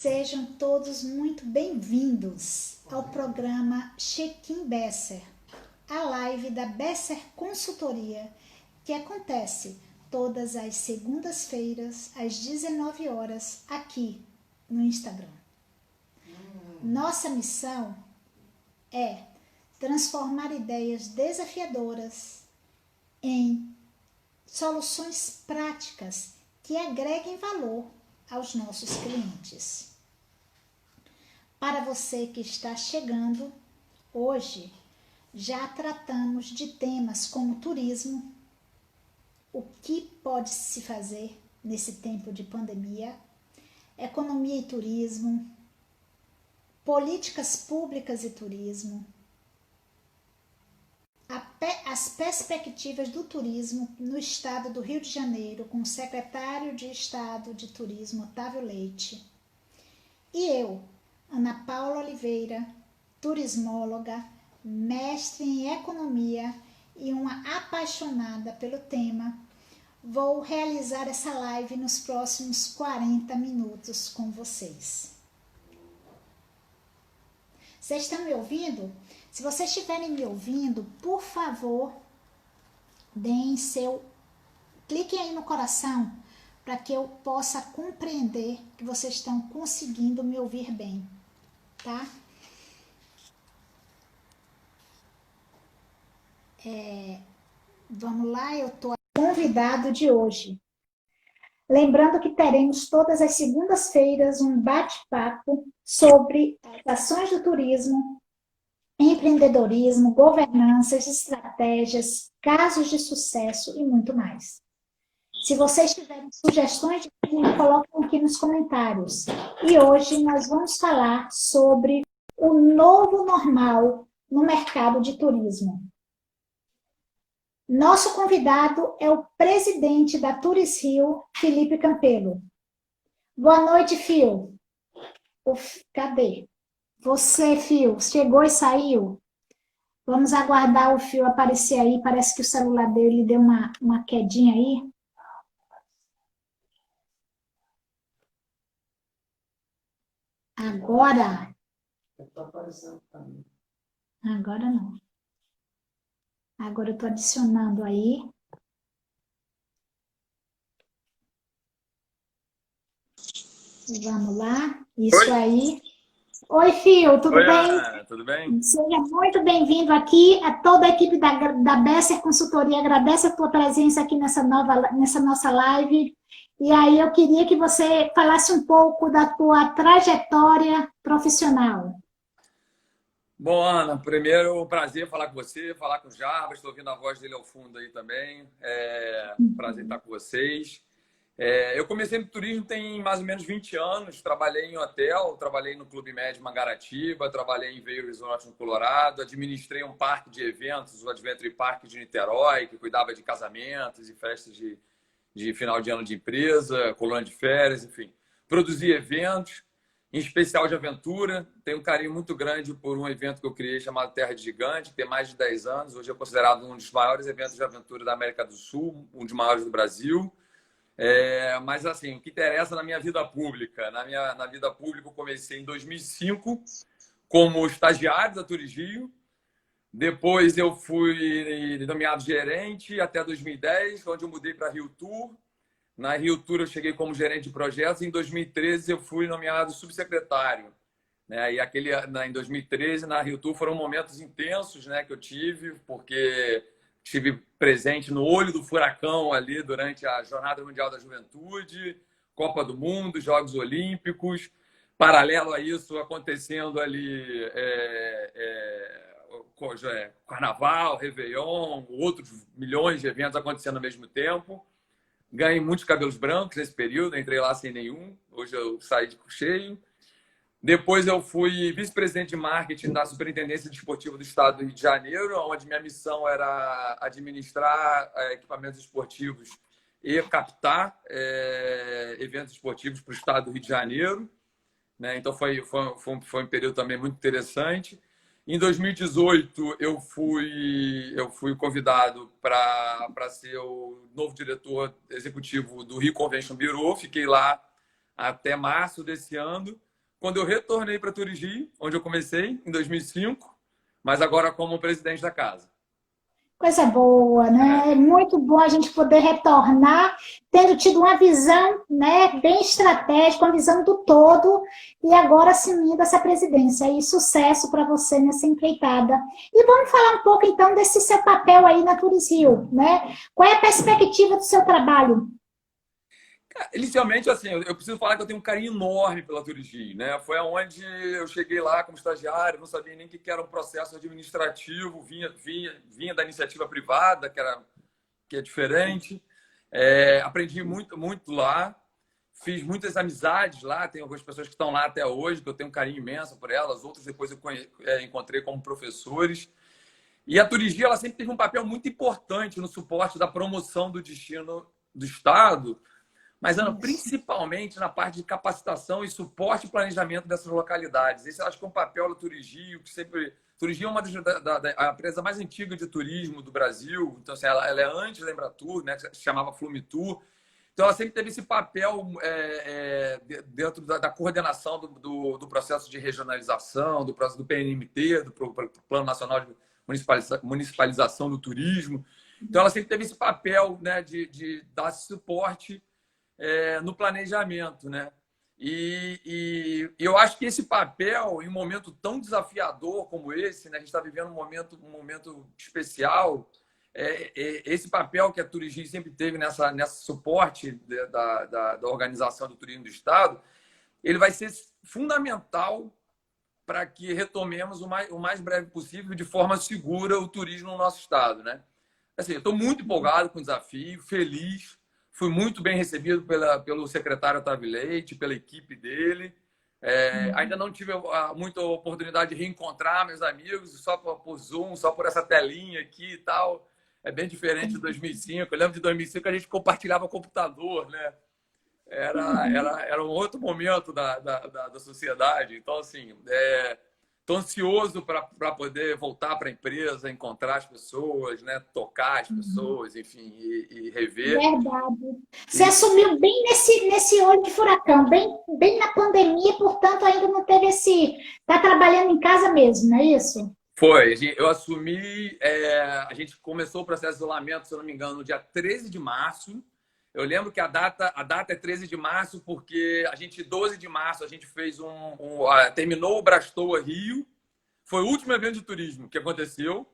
Sejam todos muito bem-vindos ao programa Check-in Besser, a live da Besser Consultoria, que acontece todas as segundas-feiras, às 19 horas, aqui no Instagram. Nossa missão é transformar ideias desafiadoras em soluções práticas que agreguem valor aos nossos clientes. Para você que está chegando, hoje já tratamos de temas como turismo, o que pode se fazer nesse tempo de pandemia, economia e turismo, políticas públicas e turismo, as perspectivas do turismo no estado do Rio de Janeiro, com o secretário de Estado de Turismo, Otávio Leite, e eu, Ana Paula Oliveira, turismóloga, mestre em economia e uma apaixonada pelo tema, vou realizar essa live nos próximos 40 minutos com vocês. Vocês estão me ouvindo? Se vocês estiverem me ouvindo, por favor, cliquem aí no coração para que eu possa compreender que vocês estão conseguindo me ouvir bem, tá? Vamos lá, eu estou convidado de hoje. Lembrando que teremos todas as segundas-feiras um bate-papo sobre as ações do turismo, empreendedorismo, governanças, estratégias, casos de sucesso e muito mais. Se vocês tiverem sugestões de tema, coloquem aqui nos comentários. E hoje nós vamos falar sobre o novo normal no mercado de turismo. Nosso convidado é o presidente da Tours Rio, Felipe Campelo. Boa noite, Fio. Cadê? Você, Fio, chegou e saiu? Vamos aguardar o Fio aparecer aí. Parece que o celular dele deu uma quedinha aí. Agora? Agora não. Agora eu estou adicionando aí. Vamos lá. Isso aí. Oi, Fio, tudo bem? Ana, tudo bem? Seja muito bem-vindo aqui. A toda a equipe da Besser Consultoria agradece a tua presença aqui nessa nossa live. E aí eu queria que você falasse um pouco da tua trajetória profissional. Bom, Ana, primeiro, prazer falar com você, falar com o Jarbas, estou ouvindo a voz dele ao fundo aí também. Prazer estar com vocês. Eu comecei no turismo tem mais ou menos 20 anos, trabalhei em hotel, trabalhei no Clube Med Mangaratiba, trabalhei em Vail Resort no Colorado, administrei um parque de eventos, o Adventure Park de Niterói, que cuidava de casamentos e festas de final de ano de empresa, colônia de férias, enfim. Produzi eventos, em especial de aventura. Tenho um carinho muito grande por um evento que eu criei chamado Terra de Gigante, que tem mais de 10 anos. Hoje é considerado um dos maiores eventos de aventura da América do Sul, um dos maiores do Brasil. Mas, assim, o que interessa na minha vida pública? Na vida pública, eu comecei em 2005 como estagiário da Tours Rio. Depois eu fui nomeado gerente até 2010, onde eu mudei para Rio Tour. Na Rio Tour eu cheguei como gerente de projetos. Em 2013 eu fui nomeado subsecretário. Em 2013, na Rio Tour, foram momentos intensos, né, que eu tive, porque estive presente no olho do furacão ali durante a Jornada Mundial da Juventude, Copa do Mundo, Jogos Olímpicos. Paralelo a isso, acontecendo ali Carnaval, Réveillon, outros milhões de eventos acontecendo ao mesmo tempo. Ganhei muitos cabelos brancos nesse período, entrei lá sem nenhum. Hoje eu saí de cheio. Depois eu fui vice-presidente de marketing da Superintendência Desportiva do Estado do Rio de Janeiro, onde minha missão era administrar equipamentos esportivos e captar eventos esportivos para o Estado do Rio de Janeiro. Então foi um período também muito interessante. Em 2018, eu fui convidado para ser o novo diretor executivo do Rio Convention Bureau. Fiquei lá até março desse ano. quando eu retornei para Turigi, onde eu comecei, em 2005, mas agora como presidente da casa. Coisa boa, né? É muito bom a gente poder retornar, tendo tido uma visão, né, bem estratégica, uma visão do todo, e agora assumindo essa presidência. E sucesso para você nessa empreitada. E vamos falar um pouco, então, desse seu papel aí na Turisrio, né? Qual é a perspectiva do seu trabalho? Inicialmente, assim, eu preciso falar que eu tenho um carinho enorme pela Turigi, né? Foi aonde eu cheguei lá como estagiário, não sabia nem o que era um processo administrativo, vinha da iniciativa privada, que é diferente. Aprendi muito lá, fiz muitas amizades lá, tem algumas pessoas que estão lá até hoje, que eu tenho um carinho imenso por elas, outras depois eu encontrei como professores. E a Turigi, ela sempre teve um papel muito importante no suporte da promoção do destino do Estado, mas, Ana, principalmente na parte de capacitação e suporte e planejamento dessas localidades. Esse eu acho que é um papel da Turigi, que sempre... Turigi é uma a empresa mais antiga de turismo do Brasil, então assim, ela é antes da Embratur, né, que se chamava Flumitur. Então, ela sempre teve esse papel dentro da coordenação do processo de regionalização, do processo do PNMT, do Plano Nacional de Municipalização do Turismo. Então, ela sempre teve esse papel, né, de dar suporte no planejamento, né? E eu acho que esse papel, em um momento tão desafiador como esse, né? A gente está vivendo um momento especial, esse papel que a Turigi sempre teve nessa suporte da organização do turismo do Estado, ele vai ser fundamental para que retomemos o mais breve possível, de forma segura, o turismo no nosso Estado, né? Assim, eu estou muito empolgado com o desafio, feliz. Fui muito bem recebido pelo secretário Otávio Leite, pela equipe dele. Ainda não tive muita oportunidade de reencontrar meus amigos, só por Zoom, só por essa telinha aqui e tal. É bem diferente de 2005. Eu lembro de 2005 a gente compartilhava computador, né? Era um outro momento da sociedade. Então, assim, estou ansioso para poder voltar para a empresa, encontrar as pessoas, né? Tocar as pessoas, enfim, e rever. Verdade. Você assumiu bem nesse olho de furacão, bem na pandemia, portanto, ainda não teve Está trabalhando em casa mesmo, não é isso? Foi. Eu assumi. A gente começou o processo de isolamento, se eu não me engano, no dia 13 de março. Eu lembro que a data é 13 de março, porque 12 de março, a gente fez terminou o Brastoa Rio. Foi o último evento de turismo que aconteceu.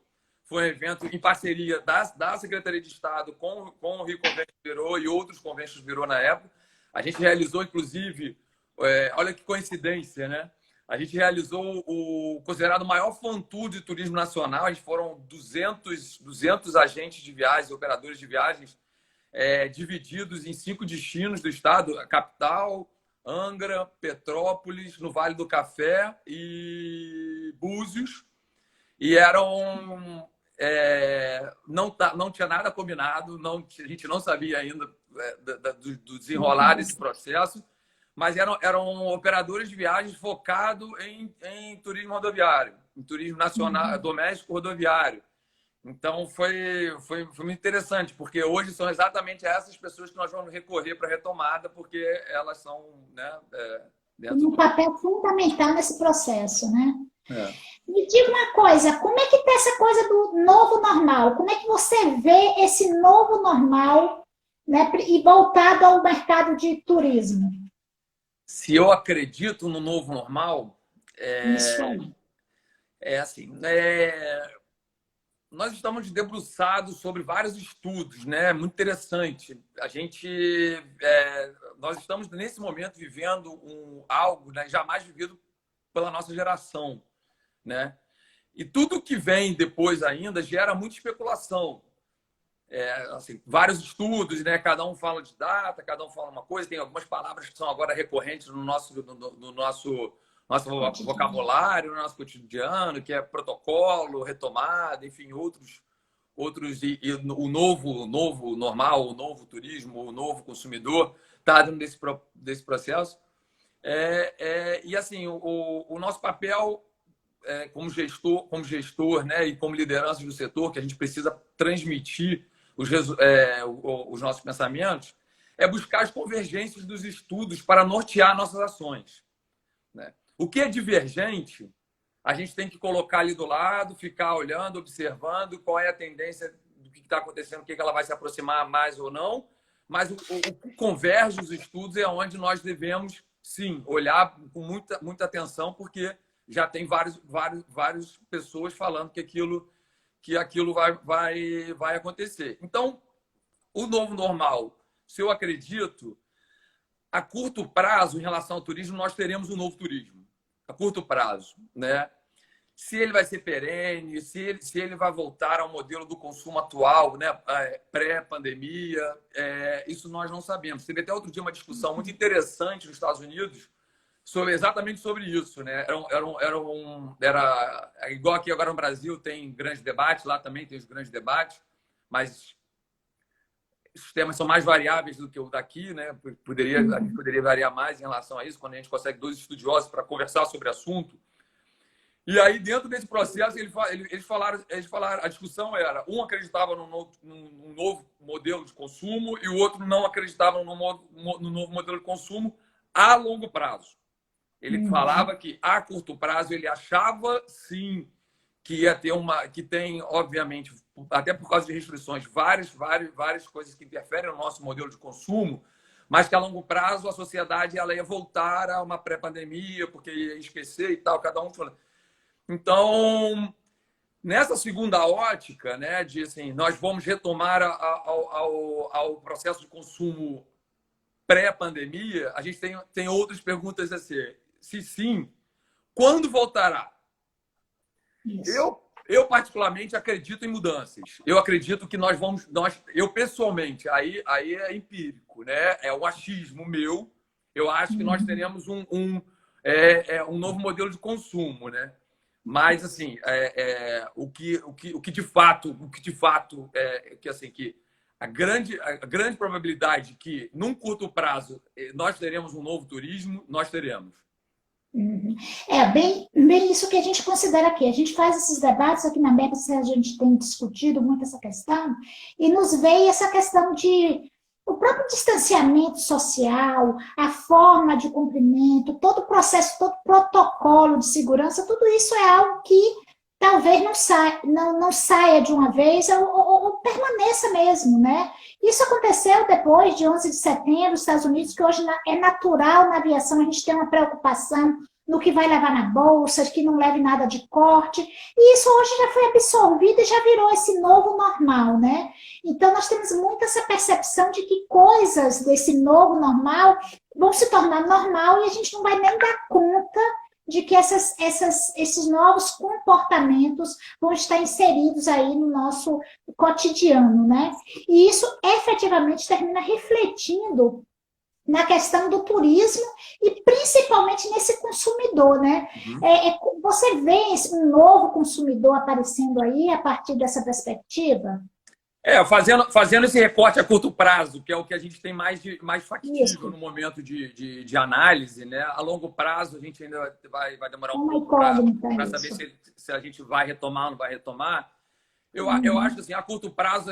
Foi um evento em parceria da Secretaria de Estado com o Rio Convention Bureau e outros Conventions Bureau na época. A gente realizou, inclusive, olha que coincidência, né? A gente realizou o considerado maior fan tour de turismo nacional. A gente foram 200 agentes de viagens, operadores de viagens, divididos em 5 destinos do estado: a capital, Angra, Petrópolis, no Vale do Café e Búzios. E não tinha nada combinado, a gente não sabia ainda do desenrolar desse processo, mas eram operadores de viagens focados em turismo rodoviário, em turismo nacional, doméstico rodoviário. Então, foi muito interessante, porque hoje são exatamente essas pessoas que nós vamos recorrer para a retomada, porque elas são, né, Um papel fundamental nesse processo, né? É. Me diga uma coisa, como é que está essa coisa do novo normal? Como é que você vê esse novo normal, né, e voltado ao mercado de turismo? Se eu acredito no novo normal, Isso aí. assim, nós estamos debruçados sobre vários estudos, né? Muito interessante. Nós estamos nesse momento vivendo algo, né, jamais vivido pela nossa geração, né? E tudo que vem depois ainda gera muita especulação. Assim, vários estudos, né? Cada um fala de data, cada um fala uma coisa. Tem algumas palavras que são agora recorrentes no nosso vocabulário, no nosso cotidiano, que é protocolo, retomada, enfim, outros e o novo normal, o novo turismo, o novo consumidor está dentro desse processo. E assim, o nosso papel como gestor, né, e como liderança do setor, que a gente precisa transmitir os nossos pensamentos, é buscar as convergências dos estudos para nortear nossas ações. né? O que é divergente, a gente tem que colocar ali do lado, ficar olhando, observando qual é a tendência do que está acontecendo, o que ela vai se aproximar mais ou não. Mas o que converge os estudos é onde nós devemos, sim, olhar com muita atenção, porque já tem várias pessoas falando que aquilo vai acontecer. Então, o novo normal, se eu acredito, a curto prazo, em relação ao turismo, nós teremos um novo turismo. A curto prazo, né? Se ele vai ser perene, se ele vai voltar ao modelo do consumo atual, né? Pré-pandemia, isso nós não sabemos. Teve até outro dia uma discussão muito interessante nos Estados Unidos exatamente sobre isso, né? Era igual aqui agora no Brasil, tem grandes debates, lá também tem os grandes debates, mas os temas são mais variáveis do que o daqui, né? A gente poderia variar mais em relação a isso, quando a gente consegue dois estudiosos para conversar sobre o assunto. E aí, dentro desse processo, eles falaram, a discussão era, um acreditava num novo modelo de consumo e o outro não acreditava no novo modelo de consumo a longo prazo. Ele falava que, a curto prazo, ele achava, sim, que ia ter que tem, obviamente, até por causa de restrições, várias coisas que interferem no nosso modelo de consumo, mas que a longo prazo a sociedade ela ia voltar a uma pré-pandemia, porque ia esquecer e tal, cada um falando. Então, nessa segunda ótica, né, de assim, nós vamos retomar ao processo de consumo pré-pandemia, a gente tem outras perguntas a ser. Se sim, quando voltará? Eu particularmente acredito em mudanças. Eu acredito que eu pessoalmente, aí é empírico, né? É um achismo meu. Eu acho que nós teremos um novo modelo de consumo, né? Mas assim, o que de fato que a grande probabilidade que num curto prazo nós teremos um novo turismo, nós teremos. Bem isso que a gente considera aqui. A gente faz esses debates aqui na Metas, a gente tem discutido muito essa questão, e nos veio essa questão de o próprio distanciamento social, a forma de cumprimento, todo o processo, todo o protocolo de segurança, tudo isso é algo que talvez não saia de uma vez ou permaneça mesmo, né? Isso aconteceu depois de 11 de setembro, nos Estados Unidos, que hoje é natural na aviação a gente ter uma preocupação no que vai levar na bolsa, que não leve nada de corte, e isso hoje já foi absorvido e já virou esse novo normal, né? Então, nós temos muito essa percepção de que coisas desse novo normal vão se tornar normal e a gente não vai nem dar conta de que esses novos comportamentos vão estar inseridos aí no nosso cotidiano, né? E isso efetivamente termina refletindo na questão do turismo e principalmente nesse consumidor, né? Você vê um novo consumidor aparecendo aí a partir dessa perspectiva? Fazendo esse recorte a curto prazo, que é o que a gente tem mais factível no momento de análise, né? A longo prazo, a gente ainda vai demorar um pouco para saber se a gente vai retomar ou não vai retomar. Eu acho que assim, a curto prazo,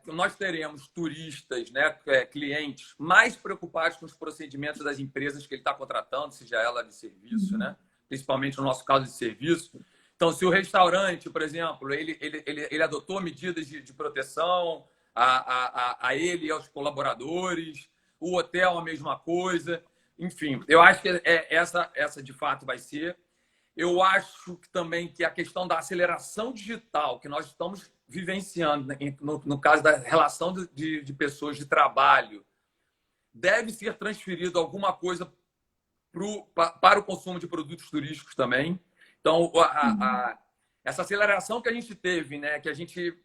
nós teremos turistas, né, clientes mais preocupados com os procedimentos das empresas que ele está contratando, seja ela de serviço, né? Principalmente no nosso caso de serviço. Então, se o restaurante, por exemplo, ele adotou medidas de proteção a ele e aos colaboradores, o hotel a mesma coisa, enfim, eu acho que essa de fato vai ser. Eu acho também que a questão da aceleração digital que nós estamos vivenciando, né, no caso da relação de pessoas de trabalho, deve ser transferido alguma coisa para o consumo de produtos turísticos também. Então, essa aceleração que a gente teve, né, que a gente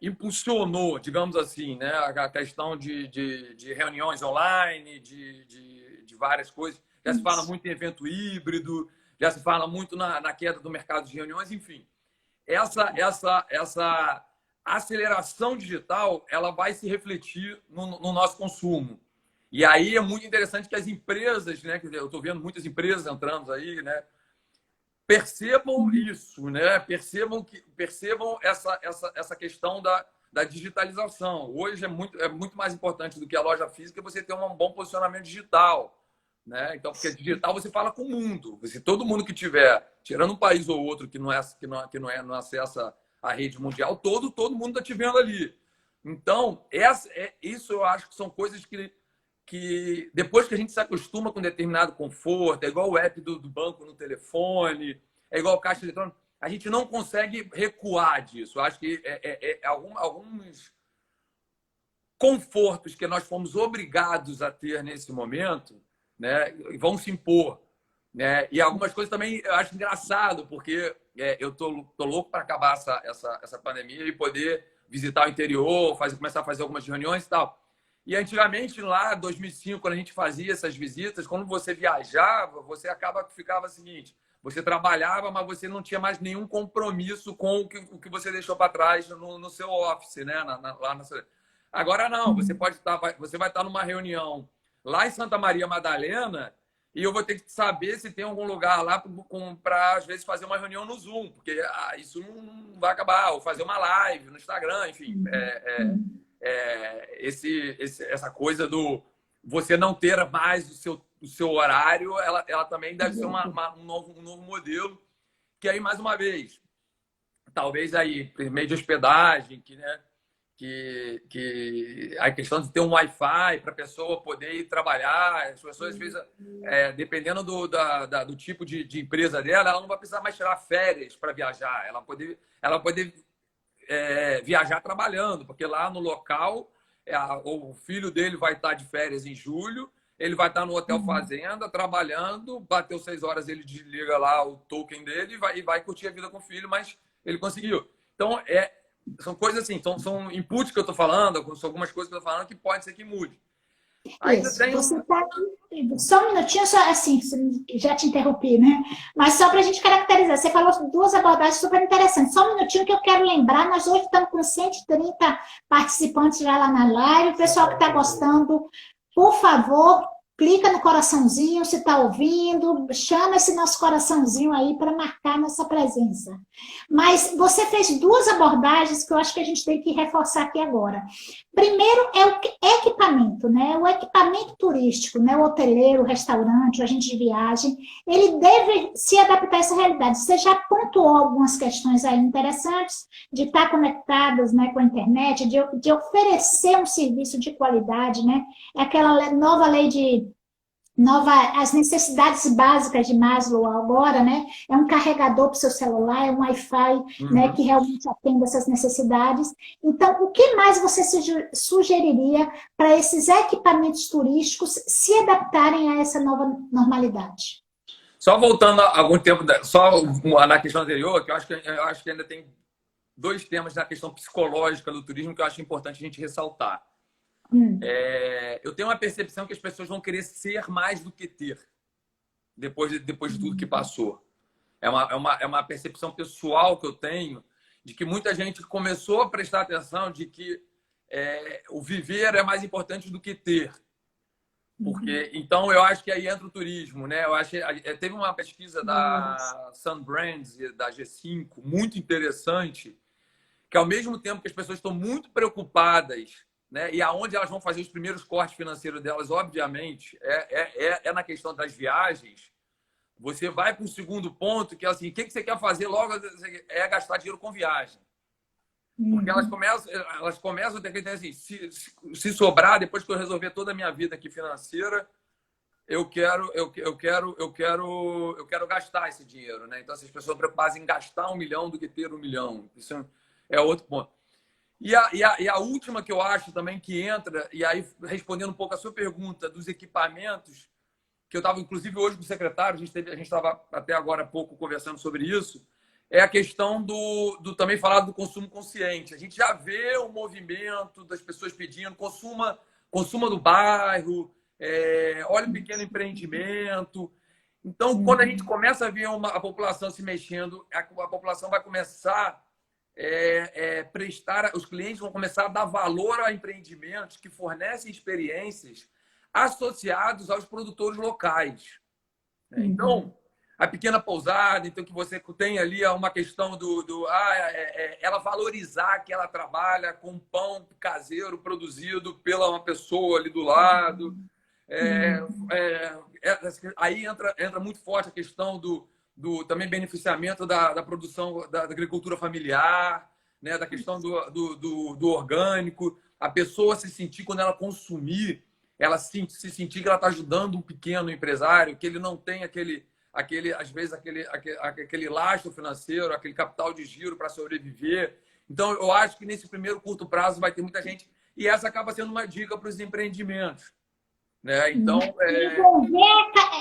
impulsionou, digamos assim, né, a questão de reuniões online, de várias coisas. Já se fala muito em evento híbrido, já se fala muito na queda do mercado de reuniões, enfim. Essa aceleração digital ela vai se refletir no nosso consumo. E aí é muito interessante que as empresas, né, eu estou vendo muitas empresas entrando aí, né, percebam isso, né? Percebam essa questão da digitalização. Hoje é muito mais importante do que a loja física você ter um bom posicionamento digital, né? Então, porque digital você fala com o mundo. Se todo mundo que tiver, tirando um país ou outro que não acessa a rede mundial, todo mundo está te vendo ali. Então, isso eu acho que são coisas que depois que a gente se acostuma com determinado conforto, é igual o app do banco no telefone, é igual o caixa eletrônico, a gente não consegue recuar disso. Eu acho que alguns confortos que nós fomos obrigados a ter nesse momento, né, vão se impor, né? E algumas coisas também eu acho engraçado, porque eu tô louco para acabar essa pandemia e poder visitar o interior, começar a fazer algumas reuniões e tal. E antigamente, lá em 2005, quando a gente fazia essas visitas, quando você viajava, você ficava o seguinte, você trabalhava, mas você não tinha mais nenhum compromisso com o que você deixou para trás no seu office, né? Lá na sua... Agora não, você vai estar numa reunião lá em Santa Maria Madalena e eu vou ter que saber se tem algum lugar lá para, às vezes, fazer uma reunião no Zoom, porque isso não vai acabar, ou fazer uma live no Instagram, enfim. Essa coisa do você não ter mais o seu horário, ela também deve ser um novo modelo, que aí, mais uma vez, talvez aí, por meio de hospedagem, que a questão de ter um Wi-Fi para a pessoa poder ir trabalhar, as pessoas, às vezes, dependendo do tipo de empresa dela, ela não vai precisar mais tirar férias para viajar, ela poder viajar trabalhando, porque lá no local o filho dele vai estar de férias em julho, ele vai estar no hotel fazenda, trabalhando, bateu 6 horas, ele desliga lá o token dele e vai curtir a vida com o filho, mas ele conseguiu. Então, são coisas assim, são inputs que eu estou falando, são algumas coisas que eu estou falando que pode ser que mude. Ainda isso. Você tá... Só um minutinho, só assim, já te interrompi, né? Mas só para a gente caracterizar, você falou 2 abordagens super interessantes. Só um minutinho que eu quero lembrar, nós hoje estamos com 130 participantes já lá na live. O pessoal que está gostando, por favor, clica no coraçãozinho, se está ouvindo, chama esse nosso coraçãozinho aí para marcar nossa presença. Mas você fez 2 abordagens que eu acho que a gente tem que reforçar aqui agora. Primeiro é o equipamento, né? O equipamento turístico, né? O hoteleiro, o restaurante, o agente de viagem, ele deve se adaptar a essa realidade. Você já pontuou algumas questões aí interessantes de estar conectadas, né, com a internet, de oferecer um serviço de qualidade, né? É aquela nova lei as necessidades básicas de Maslow agora, né? É um carregador para o seu celular, é um Wi-Fi, né, que realmente atende essas necessidades. Então, o que mais você sugeriria para esses equipamentos turísticos se adaptarem a essa nova normalidade? Só voltando a algum tempo, só na questão anterior, que eu acho que ainda tem 2 temas na questão psicológica do turismo que eu acho importante a gente ressaltar. Eu tenho uma percepção que as pessoas vão querer ser mais do que ter depois de tudo que passou. É uma percepção pessoal que eu tenho de que muita gente começou a prestar atenção de que o viver é mais importante do que ter. Porque, então, eu acho que aí entra o turismo, né? Teve uma pesquisa da Sun Brands, da G5, muito interessante, que ao mesmo tempo que as pessoas estão muito preocupadas, né? E aonde elas vão fazer os primeiros cortes financeiros delas, obviamente, é na questão das viagens. Você vai para um segundo ponto, que é assim, o que você quer fazer logo é gastar dinheiro com viagem. Porque elas começam a ter que dizer assim, se sobrar, depois que eu resolver toda a minha vida aqui financeira, eu quero gastar esse dinheiro, né? Então, as pessoas estão preocupadas em gastar 1 milhão do que ter 1 milhão. Isso é outro ponto. E a última que eu acho também que entra, e aí respondendo um pouco a sua pergunta dos equipamentos, que eu estava inclusive hoje com o secretário, a gente estava até agora há pouco conversando sobre isso, é a questão do também falar do consumo consciente. A gente já vê o movimento das pessoas pedindo consuma do bairro, olha o pequeno empreendimento. Então, quando a gente começa a ver a população se mexendo, a população vai começar os clientes vão começar a dar valor a empreendimentos que fornecem experiências associados aos produtores locais. Então, a pequena pousada, então que você tem ali uma questão ela valorizar que ela trabalha com pão caseiro produzido pela uma pessoa ali do lado, Aí entra muito forte a questão do também beneficiamento da produção da agricultura familiar, né? Da questão do orgânico. A pessoa se sentir, quando ela consumir, ela se sentir que ela está ajudando um pequeno empresário, que ele não tem às vezes, aquele lastro financeiro, aquele capital de giro para sobreviver. Então, eu acho que nesse primeiro curto prazo vai ter muita gente. E essa acaba sendo uma dica para os empreendimentos, né? Então,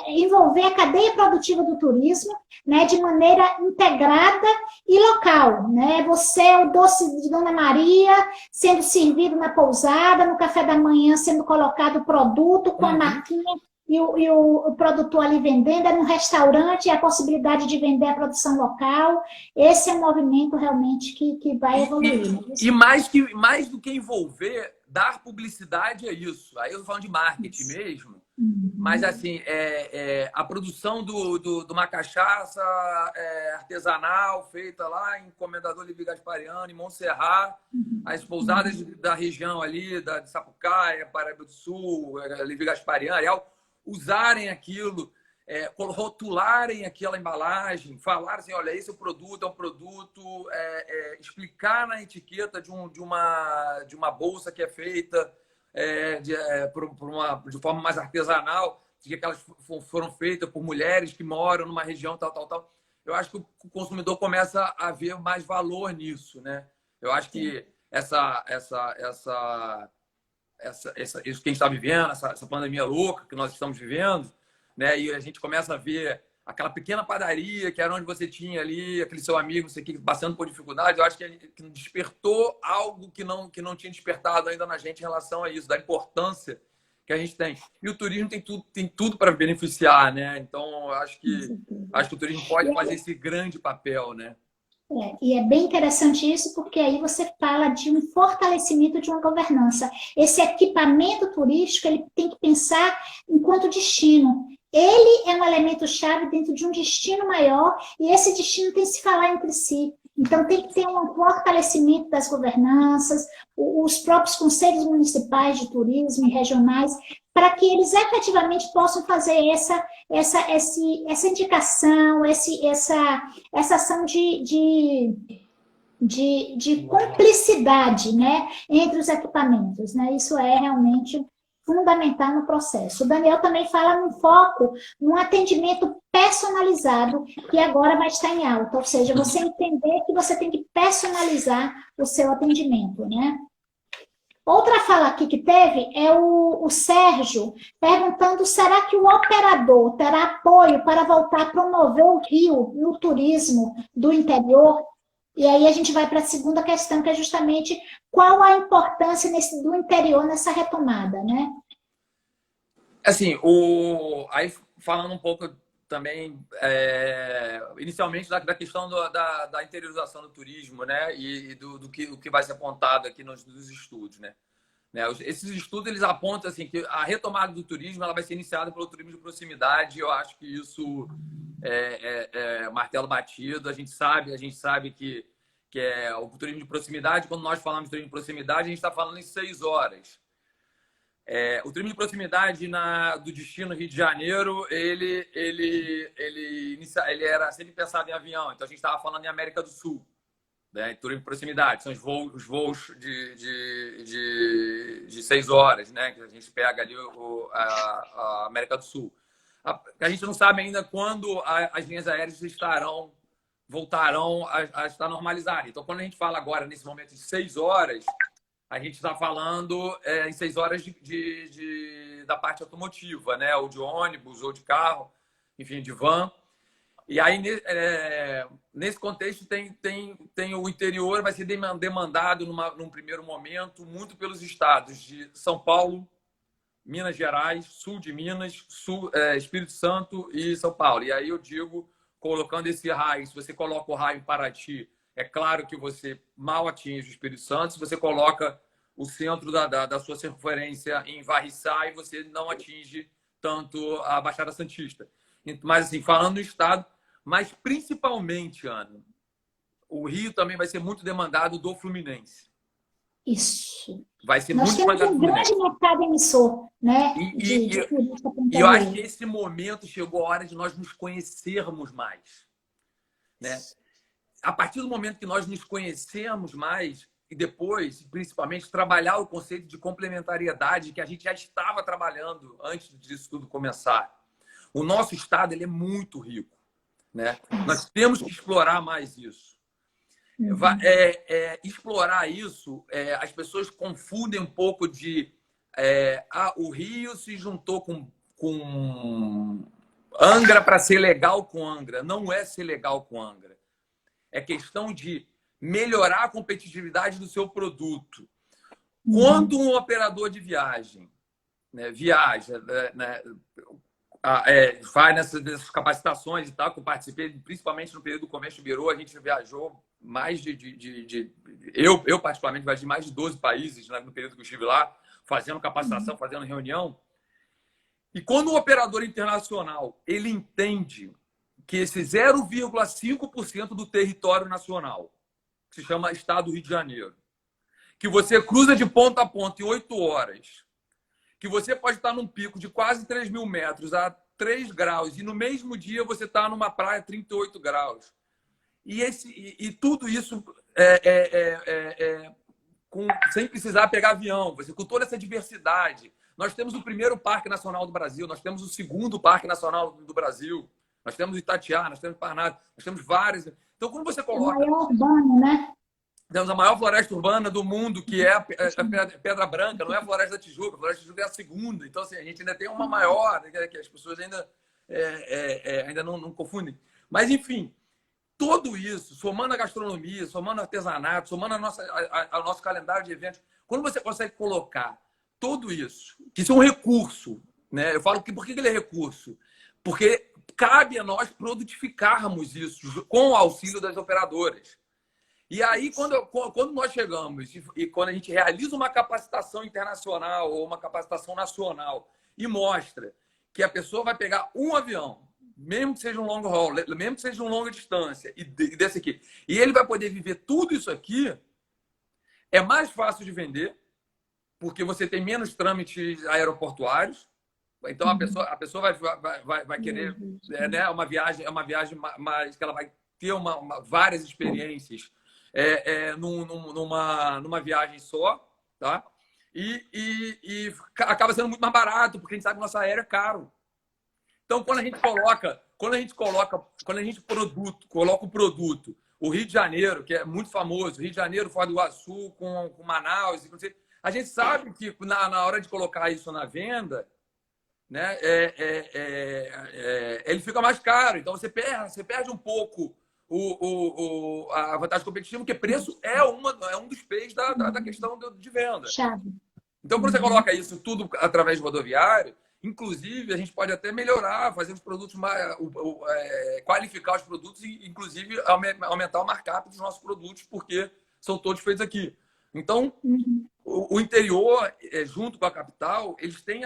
envolver a cadeia produtiva do turismo, né, de maneira integrada e local, né? Você é o doce de Dona Maria sendo servido na pousada, no café da manhã sendo colocado o produto com a marquinha e o produtor ali vendendo, é no restaurante, a possibilidade de vender a produção local. Esse é um movimento realmente que vai evoluir. E mais do que envolver, dar publicidade é isso. Aí eu estou falando de marketing mesmo. Mas, assim, a produção de uma cachaça artesanal feita lá em Comendador Levi Gaspariano, em Montserrat, as pousadas da região ali, de Sapucaia, Paraíba do Sul, Levi Gaspariano, Areal, usarem aquilo, rotularem aquela embalagem, falar assim, olha, esse é um produto, explicar na etiqueta de uma bolsa que é feita de forma mais artesanal, de que elas foram feitas por mulheres que moram numa região tal. Eu acho que o consumidor começa a ver mais valor nisso, né? Eu acho que isso que a gente está vivendo, essa pandemia louca que nós estamos vivendo, né? E a gente começa a ver aquela pequena padaria que era onde você tinha ali aquele seu amigo, não sei o que, passando por dificuldade. Eu acho que despertou algo que não tinha despertado ainda na gente em relação a isso, da importância que a gente tem. E o turismo tem tudo para beneficiar, né? Então, eu acho que o turismo pode fazer esse grande papel, né? E é bem interessante isso, porque aí você fala de um fortalecimento de uma governança. Esse equipamento turístico, ele tem que pensar enquanto destino. Ele é um elemento-chave dentro de um destino maior, e esse destino tem que se falar entre si. Então, tem que ter um fortalecimento das governanças, os próprios conselhos municipais de turismo e regionais, para que eles efetivamente possam fazer essa indicação, essa ação de cumplicidade, né, entre os equipamentos, né? Isso é realmente fundamental no processo. O Daniel também fala num foco, num atendimento personalizado, que agora vai estar em alta, ou seja, você entender que você tem que personalizar o seu atendimento, né? Outra fala aqui que teve é o Sérgio perguntando, será que o operador terá apoio para voltar a promover o Rio e o turismo do interior? E aí a gente vai para a segunda questão, que é justamente qual a importância do interior nessa retomada, né? Assim, aí falando um pouco também, inicialmente, da questão da interiorização do turismo, né? E do que vai ser apontado aqui nos estudos, né? Esses estudos, eles apontam assim, que a retomada do turismo ela vai ser iniciada pelo turismo de proximidade. Eu acho que isso é martelo batido. A gente sabe que o turismo de proximidade, quando nós falamos de turismo de proximidade, a gente está falando em 6 horas. O turismo de proximidade do destino Rio de Janeiro, ele era sempre pensado em avião. Então, a gente estava falando em América do Sul, né? Turismo de proximidade, são os voos de 6 horas, né? Que a gente pega ali a América do Sul. A gente não sabe ainda quando as linhas aéreas voltarão a estar normalizadas. Então, quando a gente fala agora, nesse momento de 6 horas, a gente está falando em 6 horas da parte automotiva, né? Ou de ônibus, ou de carro, enfim, de van. E aí, nesse contexto, tem o interior, vai ser demandado num primeiro momento muito pelos estados de São Paulo, Minas Gerais, sul de Minas, Espírito Santo e São Paulo. E aí eu digo, colocando esse raio, se você coloca o raio em Paraty, é claro que você mal atinge o Espírito Santo. Se você coloca o centro da sua circunferência em Varriçai, você não atinge tanto a Baixada Santista. Mas, assim, falando no estado, mas principalmente, Ana, o Rio também vai ser muito demandado do Fluminense. Isso. Vai ser Nós muito mais temos um grande mercado emissor, né, de turista e eu acho que esse momento chegou a hora de nós nos conhecermos mais, né? A partir do momento que nós nos conhecemos mais e depois, principalmente, trabalhar o conceito de complementariedade que a gente já estava trabalhando antes disso tudo começar. O nosso estado ele é muito rico, né? Nós temos que explorar mais isso. Explorar isso, as pessoas confundem um pouco de o Rio se juntou com Angra para ser legal com Angra. Não é ser legal com Angra. É questão de melhorar a competitividade do seu produto. Quando um operador de viagem, né, viaja, né, faz nessas capacitações e tal, que eu participei, principalmente no período do Convention Bureau, a gente viajou mais eu particularmente, viajei mais de 12 países, né, no período que eu estive lá, fazendo capacitação, fazendo reunião. E quando o operador internacional ele entende que esse 0,5% do território nacional, que se chama Estado do Rio de Janeiro, que você cruza de ponta a ponta em 8 horas, que você pode estar num pico de quase 3.000 metros a 3 graus e no mesmo dia você está numa praia a 38 graus. E tudo isso sem precisar pegar avião, com toda essa diversidade. Nós temos o primeiro Parque Nacional do Brasil, nós temos o segundo Parque Nacional do Brasil, nós temos Itatiaia, nós temos Parnaíba, nós temos vários. Então, quando você coloca... É o maior urbano, né? Temos a maior floresta urbana do mundo, que é a Pedra Branca, não é a Floresta da Tijuca. A Floresta da Tijuca é a segunda. Então, assim, a gente ainda tem uma maior, que as pessoas ainda não confundem. Mas, enfim, tudo isso, somando a gastronomia, somando o artesanato, somando ao nosso calendário de eventos, quando você consegue colocar tudo isso, que isso é um recurso, né? Eu falo que por que ele é recurso? Porque cabe a nós produtificarmos isso com o auxílio das operadoras. E aí, quando nós chegamos e quando a gente realiza uma capacitação internacional ou uma capacitação nacional e mostra que a pessoa vai pegar um avião, mesmo que seja um long haul, mesmo que seja uma longa distância, e desse aqui, e ele vai poder viver tudo isso aqui, é mais fácil de vender, porque você tem menos trâmites aeroportuários. Então, a pessoa vai querer... né, é uma viagem mais que ela vai ter várias experiências numa viagem só, tá? E acaba sendo muito mais barato, porque a gente sabe que o nosso aéreo é caro. Então, quando a gente coloca o produto, o Rio de Janeiro, que é muito famoso, Rio de Janeiro, Foz do Iguaçu, com Manaus, a gente sabe que na hora de colocar isso na venda, né, ele fica mais caro. Então, você perde um pouco a vantagem competitiva, porque preço é um dos P's da questão de venda. Chave. Então, quando você coloca isso tudo através do rodoviário, inclusive, a gente pode até melhorar, fazer os produtos qualificar os produtos e, inclusive, aumentar o markup dos nossos produtos, porque são todos feitos aqui. Então, o interior, junto com a capital, eles têm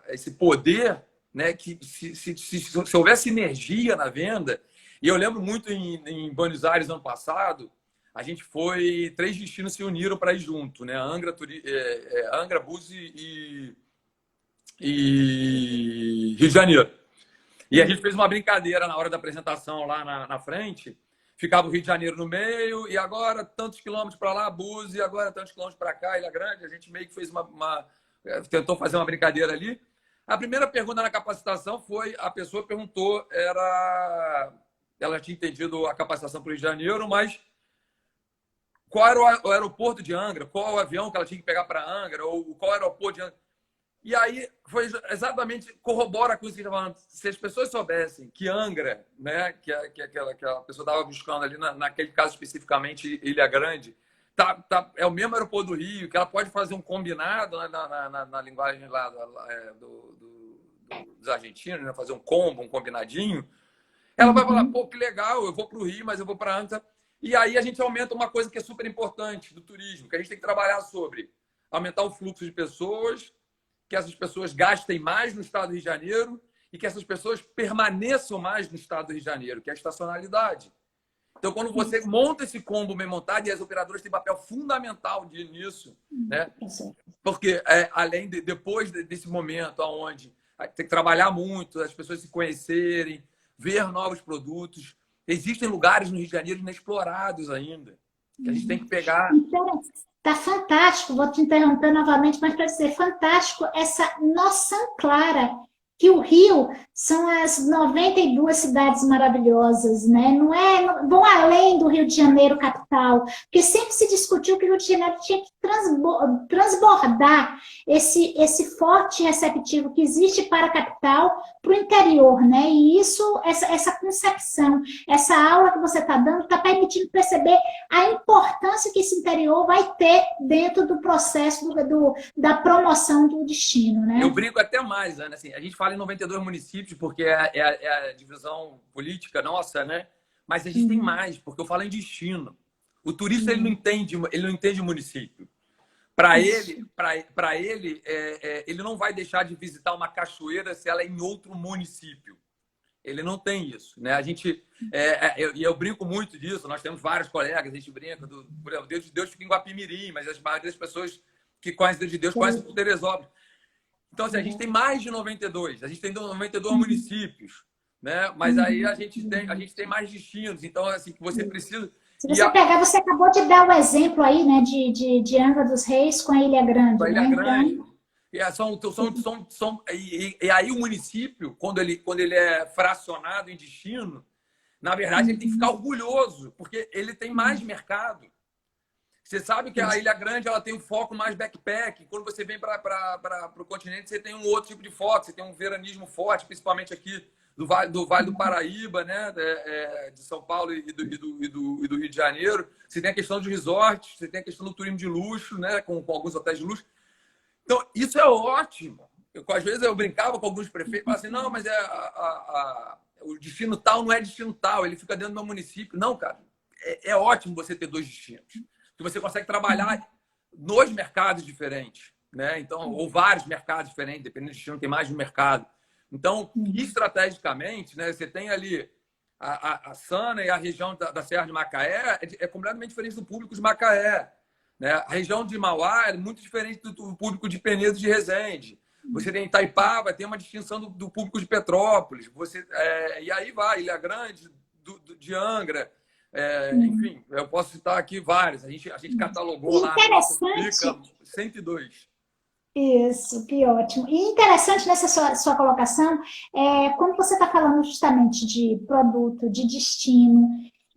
esse poder, né, que se houver sinergia na venda. E eu lembro muito em Buenos Aires, ano passado, a gente foi... 3 destinos se uniram para ir junto, né? Angra, Búzios e Rio de Janeiro. E a gente fez uma brincadeira na hora da apresentação lá na frente. Ficava o Rio de Janeiro no meio, e agora tantos quilômetros para lá, Búzios, e agora tantos quilômetros para cá, Ilha Grande. A gente meio que fez tentou fazer uma brincadeira ali. A primeira pergunta na capacitação foi, a pessoa perguntou, ela tinha entendido a capacitação para o Rio de Janeiro, mas qual era o aeroporto de Angra, qual o avião que ela tinha que pegar para Angra, ou qual aeroporto de Angra. E aí foi exatamente, corrobora com isso que a gente está falando. Se as pessoas soubessem que Angra, né, que a pessoa estava buscando ali, naquele caso especificamente Ilha Grande, é o mesmo aeroporto do Rio, que ela pode fazer um combinado na linguagem lá dos argentinos, né, fazer um combo, um combinadinho. Ela vai falar, pô, que legal, eu vou para o Rio, mas eu vou para Angra. E aí a gente aumenta uma coisa que é super importante do turismo, que a gente tem que trabalhar sobre aumentar o fluxo de pessoas, que essas pessoas gastem mais no estado do Rio de Janeiro e que essas pessoas permaneçam mais no estado do Rio de Janeiro, que é a estacionalidade. Então, quando você monta esse combo bem montado, e as operadoras têm papel fundamental nisso, né? Porque depois desse momento onde tem que trabalhar muito, as pessoas se conhecerem, ver novos produtos, existem lugares no Rio de Janeiro inexplorados ainda, que a gente tem que pegar. Então, tá fantástico, vou te interromper novamente, mas para dizer, fantástico essa noção clara que o Rio são as 92 cidades maravilhosas, né? Vão além do Rio de Janeiro capital, porque sempre se discutiu que o Rio de Janeiro tinha que transbordar esse forte receptivo que existe para a capital para o interior, né? E essa concepção, essa aula que você está dando, está permitindo perceber a importância que esse interior vai ter dentro do processo da promoção do destino, né? Eu brinco até mais, Ana, assim, a gente fala em 92 municípios porque é a divisão política nossa, né? Mas a gente tem mais, porque eu falo em destino. O turista ele não entende o município. Para ele, ele não vai deixar de visitar uma cachoeira se ela é em outro município. Ele não tem isso, né? A gente eu brinco muito disso. Nós temos vários colegas, a gente brinca por exemplo, Deus de Deus fica em Guapimirim, mas a maioria das pessoas que conhecem Deus de Deus conhecem por Teresópolis. Então, assim, a gente tem mais de 92, a gente tem 92 municípios, né? Mas aí a gente tem mais destinos. Então, assim, que você precisa. Se você pegar, você acabou de dar o exemplo aí, né, de Angra dos Reis com a Ilha Grande. Com a Ilha né? Grande. E aí o município, quando ele é fracionado em destino, na verdade, ele tem que ficar orgulhoso, porque ele tem mais mercado. Você sabe que a Ilha Grande ela tem um foco mais backpack. Quando você vem para o continente, você tem um outro tipo de foco. Você tem um veranismo forte, principalmente aqui do Vale do Paraíba, né? De São Paulo e do Rio de Janeiro. Você tem a questão de resorts, você tem a questão do turismo de luxo, né? Com alguns hotéis de luxo. Então, isso é ótimo. Às vezes eu brincava com alguns prefeitos e falava assim, não, mas o destino tal não é destino tal, ele fica dentro do meu município. Não, cara, é ótimo você ter dois destinos. Que você consegue trabalhar nos mercados diferentes, né? Então, ou vários mercados diferentes, dependendo do destino, tem mais de um mercado. Então, estrategicamente, né, você tem ali a Sana e a região da Serra de Macaé é completamente diferente do público de Macaé, né? A região de Mauá é muito diferente do público de Penedo de Resende. Você tem Itaipava, tem uma distinção do público de Petrópolis. E aí vai, Ilha Grande, de Angra. Enfim, eu posso citar aqui vários. A gente catalogou lá. Interessante. 102. Isso, que ótimo. E interessante nessa sua colocação, quando você está falando justamente de produto, de destino,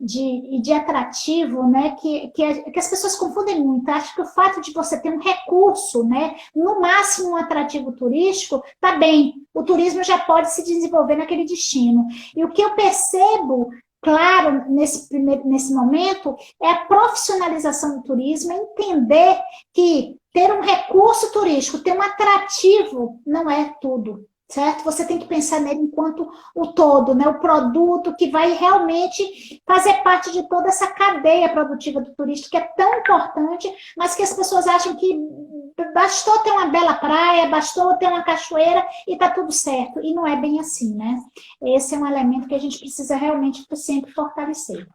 e de atrativo, né, que as pessoas confundem muito. Acho que o fato de você ter um recurso, né, no máximo um atrativo turístico, tá bem, o turismo já pode se desenvolver naquele destino. E o que eu percebo, claro, nesse momento, é a profissionalização do turismo, é entender que ter um recurso turístico, ter um atrativo, não é tudo. Certo? Você tem que pensar nele enquanto o todo, né? O produto que vai realmente fazer parte de toda essa cadeia produtiva do turista, que é tão importante, mas que as pessoas acham que bastou ter uma bela praia, bastou ter uma cachoeira e tá tudo certo. E não é bem assim, né? Esse é um elemento que a gente precisa realmente sempre fortalecer.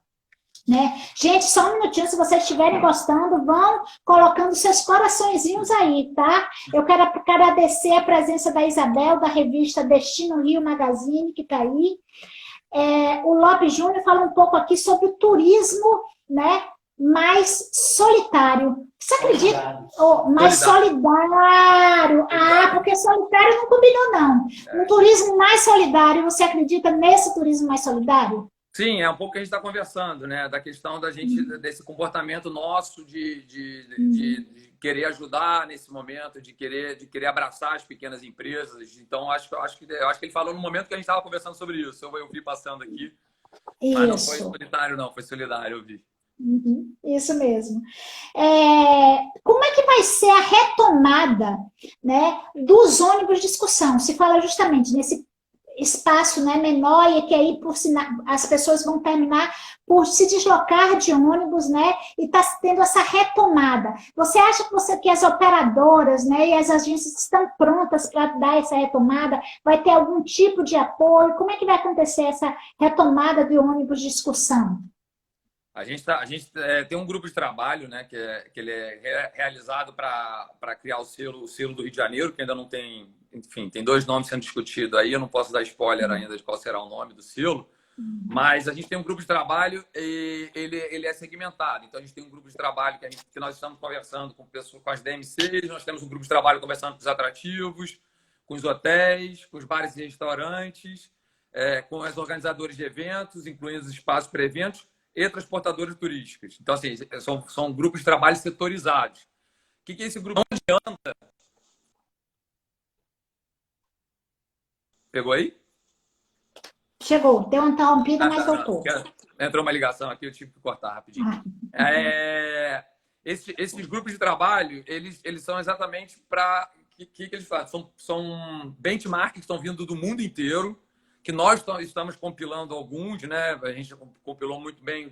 Né? Gente, só um minutinho, se vocês estiverem gostando, vão colocando seus coraçõezinhos aí, tá? Eu quero agradecer a presença da Isabel, da revista Destino Rio Magazine, que está aí. O Lopes Júnior fala um pouco aqui sobre o turismo, né, mais solitário. Você acredita? Mais solidário. Porque solitário não combinou, não. Um turismo mais solidário, você acredita nesse turismo mais solidário? Sim, é um pouco que a gente está conversando, né? Da questão da gente, desse comportamento nosso de querer ajudar nesse momento, de querer abraçar as pequenas empresas. Então, acho que ele falou no momento que a gente estava conversando sobre isso. Eu vi passando aqui. Isso. Mas não foi solitário, não, foi solidário, eu vi. Isso mesmo. Como é que vai ser a retomada, né, dos ônibus de excursão? Se fala justamente nesse espaço, né, menor, e que aí as pessoas vão terminar por se deslocar de ônibus, né, e está tendo essa retomada. Você acha que as operadoras, né, e as agências estão prontas para dar essa retomada? Vai ter algum tipo de apoio? Como é que vai acontecer essa retomada de ônibus de excursão? A gente tem um grupo de trabalho, né, que ele é realizado para criar o selo do Rio de Janeiro, que ainda não tem, enfim, tem 2 nomes sendo discutidos aí, eu não posso dar spoiler ainda de qual será o nome do selo, mas a gente tem um grupo de trabalho e ele é segmentado. Então, a gente tem um grupo de trabalho que nós estamos conversando com pessoas, com as DMCs, nós temos um grupo de trabalho conversando com os atrativos, com os hotéis, com os bares e restaurantes, com os organizadores de eventos, incluindo os espaços para eventos, e transportadores turísticos. Então, assim, são grupos de trabalho setorizados. O que é esse grupo? Não adianta. Pegou aí? Chegou, deu uma interrompida, mas Não. voltou. Entrou uma ligação aqui, eu tive que cortar rapidinho. Esses grupos de trabalho, eles são exatamente para... O que eles fazem? São benchmarks que estão vindo do mundo inteiro, que nós estamos compilando alguns, né? A gente compilou muito bem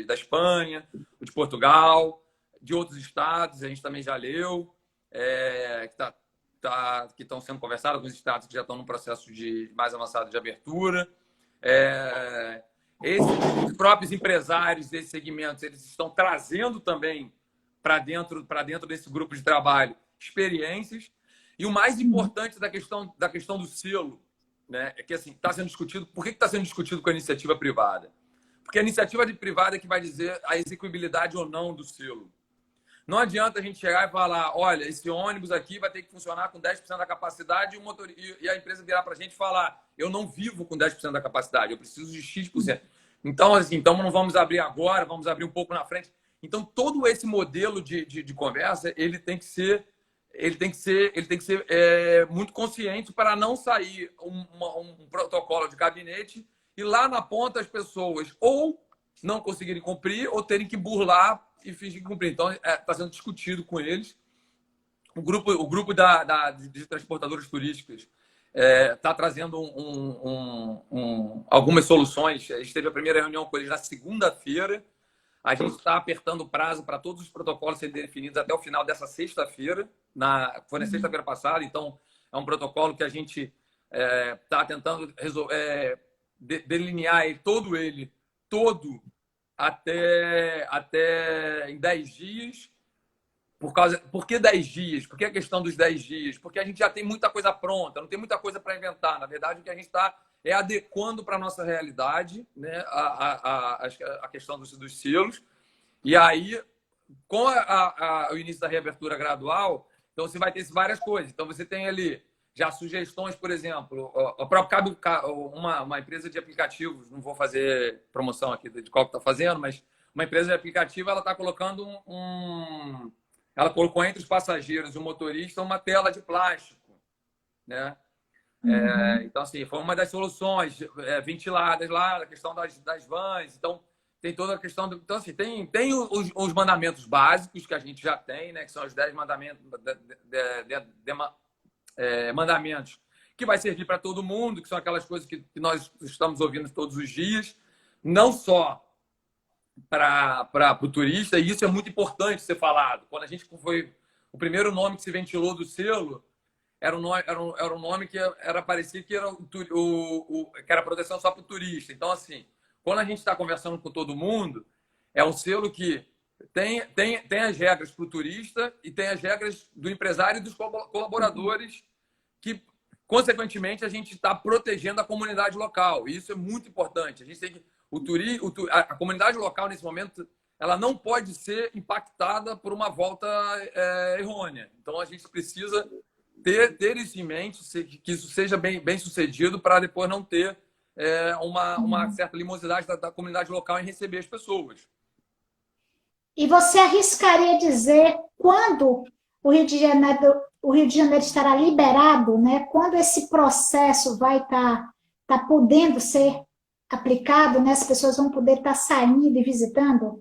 da Espanha, o de Portugal, de outros estados, a gente também já leu, que estão sendo conversados, alguns estados que já estão no processo mais avançado de abertura. Os próprios empresários desses segmentos, eles estão trazendo também para dentro desse grupo de trabalho experiências. E o mais importante da questão do selo, né, é que assim, está sendo discutido. Por que está sendo discutido com a iniciativa privada? Porque a iniciativa privada é que vai dizer a execuibilidade ou não do selo. Não adianta a gente chegar e falar, olha, esse ônibus aqui vai ter que funcionar com 10% da capacidade e a empresa virar para a gente e falar, eu não vivo com 10% da capacidade, eu preciso de X%. Então, assim, então não vamos abrir agora, vamos abrir um pouco na frente. Então, todo esse modelo de conversa, ele tem que ser muito consciente para não sair um protocolo de gabinete e lá na ponta as pessoas ou não conseguirem cumprir ou terem que burlar e fingir que cumprir. Então, está sendo discutido com eles. O grupo de transportadores turísticos está trazendo algumas soluções. A gente teve a primeira reunião com eles na segunda-feira. A gente está apertando o prazo para todos os protocolos serem definidos até o final dessa sexta-feira. Foi na sexta-feira passada, então é um protocolo que a gente está tentando delinear todo até em 10 dias. Por que 10 dias? Por que a questão dos 10 dias? Porque a gente já tem muita coisa pronta, não tem muita coisa para inventar. Na verdade, o que a gente está adequando para a nossa realidade, né, a questão dos selos. E aí, com o início da reabertura gradual, então você vai ter várias coisas. Então você tem ali já sugestões, por exemplo, cabe uma empresa de aplicativos, não vou fazer promoção aqui de qual que está fazendo, mas uma empresa de aplicativo, ela está colocando ela colocou entre os passageiros e o motorista uma tela de plástico, né? Então, assim, foi uma das soluções ventiladas lá, a questão das vans. Então, tem toda a questão Então, assim, tem os mandamentos básicos que a gente já tem, né? Que são os 10 mandamentos, mandamentos que vai servir para todo mundo, que são aquelas coisas que nós estamos ouvindo todos os dias, não só para o turista, e isso é muito importante ser falado. Quando a gente foi... O primeiro nome que se ventilou do selo era um nome que parecia que era que era proteção só para o turista. Então, assim, quando a gente está conversando com todo mundo, é um selo que tem as regras para o turista e tem as regras do empresário e dos colaboradores que, consequentemente, a gente está protegendo a comunidade local. E isso é muito importante. A gente tem que... A comunidade local, nesse momento, ela não pode ser impactada por uma volta errônea. Então, a gente precisa ter isso em mente, que isso seja bem sucedido, para depois não ter uma certa limosidade da comunidade local em receber as pessoas. E você arriscaria dizer quando o Rio de Janeiro estará liberado, né? Quando esse processo vai estar podendo ser aplicado, né? As pessoas vão poder estar saindo e visitando?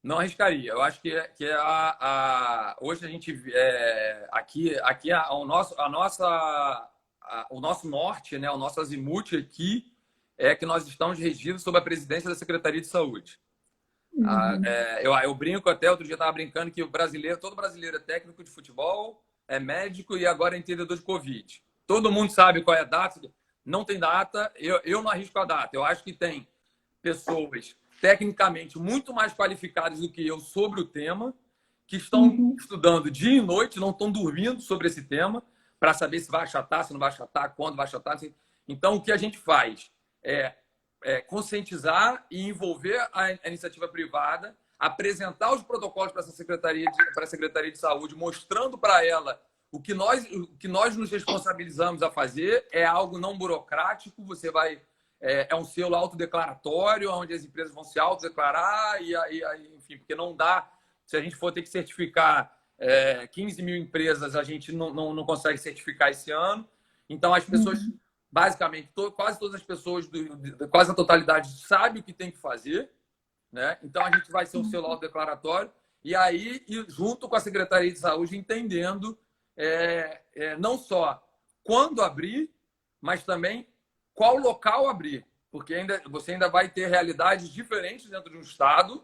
Não arriscaria. Eu acho que hoje a gente aqui o nosso norte, né, o nosso azimuth aqui é que nós estamos regidos sob a presidência da Secretaria de Saúde. Eu brinco até, outro dia estava brincando que todo brasileiro é técnico de futebol, é médico e agora é entendedor de Covid. Todo mundo sabe qual é a data. Não tem data, eu não arrisco a data. Eu acho que tem pessoas tecnicamente muito mais qualificados do que eu sobre o tema, que estão estudando dia e noite, não estão dormindo sobre esse tema, para saber se vai achatar, se não vai achatar, quando vai achatar. Então, o que a gente faz é conscientizar e envolver a iniciativa privada, apresentar os protocolos para a Secretaria de Saúde, mostrando para ela o que nós nos responsabilizamos a fazer é algo não burocrático, você vai... É um selo autodeclaratório, onde as empresas vão se autodeclarar, enfim, porque não dá... Se a gente for ter que certificar 15 mil empresas, a gente não consegue certificar esse ano. Então, as pessoas, basicamente, quase todas as pessoas, quase a totalidade, sabe o que tem que fazer, né? Então, a gente vai ser um selo autodeclaratório e aí, junto com a Secretaria de Saúde, entendendo não só quando abrir, mas também qual local abrir, porque você ainda vai ter realidades diferentes dentro de um estado,